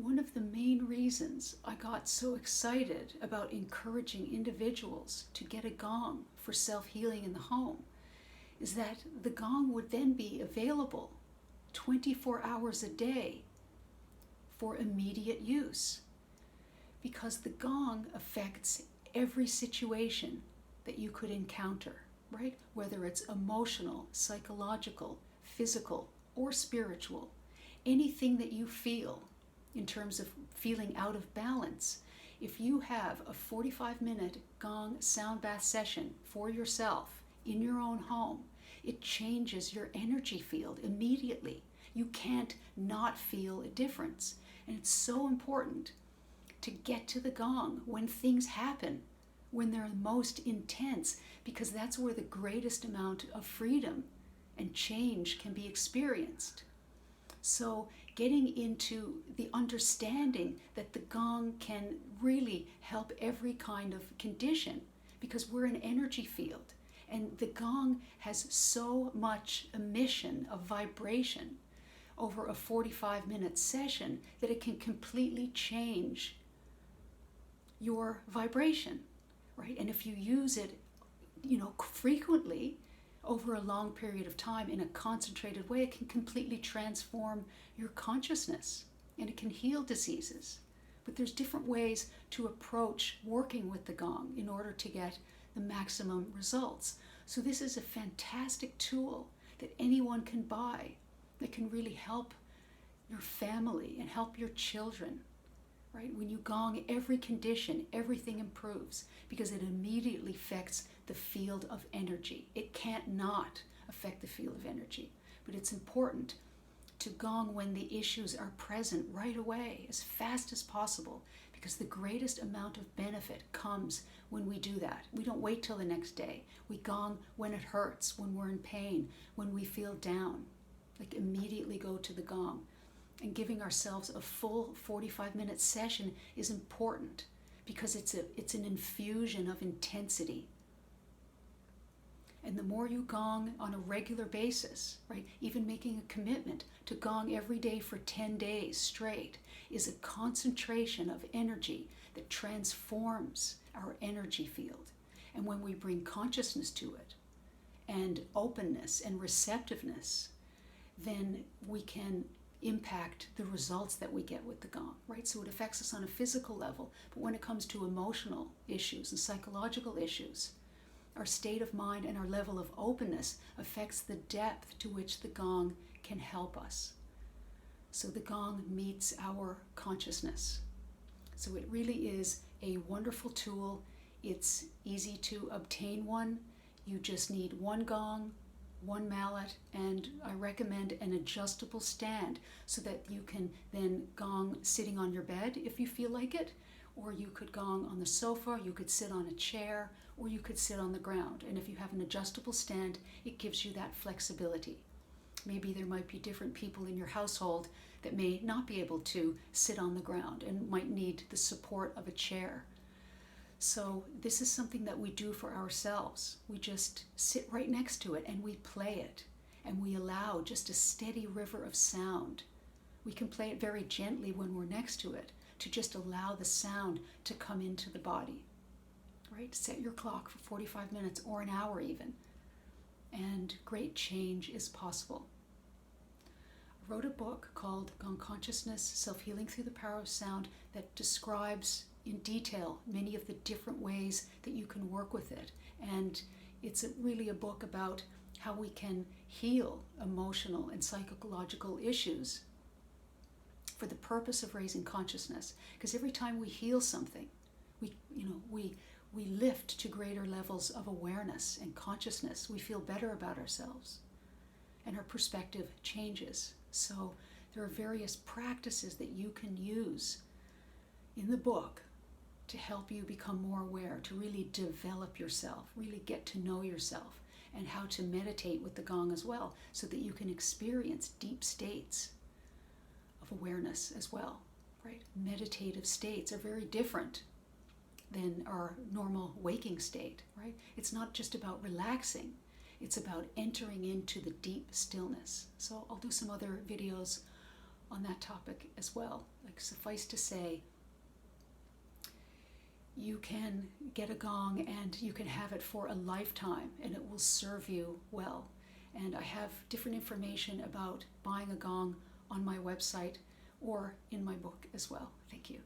One of the main reasons I got so excited about encouraging individuals to get a gong for self-healing in the home is that the gong would then be available 24 hours a day for immediate use, because the gong affects every situation that you could encounter, right? Whether it's emotional, psychological, physical, or spiritual, anything that you feel in terms of feeling out of balance. If you have a 45-minute gong sound bath session for yourself in your own home, it changes your energy field immediately. You can't not feel a difference. And it's so important to get to the gong when things happen, when they're most intense, because that's where the greatest amount of freedom and change can be experienced. So getting into the understanding that the gong can really help every kind of condition, because we're an energy field, and the gong has so much emission of vibration over a 45-minute session that it can completely change your vibration, right? And if you use it, frequently, over a long period of time in a concentrated way, it can completely transform your consciousness, and it can heal diseases. But there's different ways to approach working with the gong in order to get the maximum results. So this is a fantastic tool that anyone can buy that can really help your family and help your children, right? When you gong every condition, everything improves, because it immediately affects the field of energy. It can't not affect the field of energy, but it's important to gong when the issues are present right away, as fast as possible, because the greatest amount of benefit comes when we do that. We don't wait till the next day. We gong when it hurts, when we're in pain, when we feel down. Like, immediately go to the gong. And giving ourselves a full 45-minute session is important, because it's an infusion of intensity. And the more you gong on a regular basis, right, even making a commitment to gong every day for 10 days straight, is a concentration of energy that transforms our energy field. And when we bring consciousness to it, and openness and receptiveness, then we can impact the results that we get with the gong, right? So it affects us on a physical level, but when it comes to emotional issues and psychological issues, our state of mind and our level of openness affects the depth to which the gong can help us. So the gong meets our consciousness. So it really is a wonderful tool. It's easy to obtain one. You just need one gong, one mallet, and I recommend an adjustable stand so that you can then gong sitting on your bed if you feel like it, or you could gong on the sofa, you could sit on a chair, or you could sit on the ground. And if you have an adjustable stand, it gives you that flexibility. Maybe there might be different people in your household that may not be able to sit on the ground and might need the support of a chair. So this is something that we do for ourselves. We just sit right next to it and we play it, and we allow just a steady river of sound. We can play it very gently when we're next to it, to just allow the sound to come into the body, right? Set your clock for 45 minutes or an hour even, and great change is possible. I wrote a book called Gong Consciousness, Self-Healing Through the Power of Sound, that describes in detail many of the different ways that you can work with it. And it's really a book about how we can heal emotional and psychological issues for the purpose of raising consciousness. Because every time we heal something, we lift to greater levels of awareness and consciousness. We feel better about ourselves, and our perspective changes. So there are various practices that you can use in the book to help you become more aware, to really develop yourself, really get to know yourself, and how to meditate with the gong as well, so that you can experience deep states of awareness as well, right? Meditative states are very different than our normal waking state, right? It's not just about relaxing, it's about entering into the deep stillness. So I'll do some other videos on that topic as well, like Suffice to say, you can get a gong and you can have it for a lifetime and it will serve you well. And I have different information about buying a gong on my website or in my book as well. Thank you.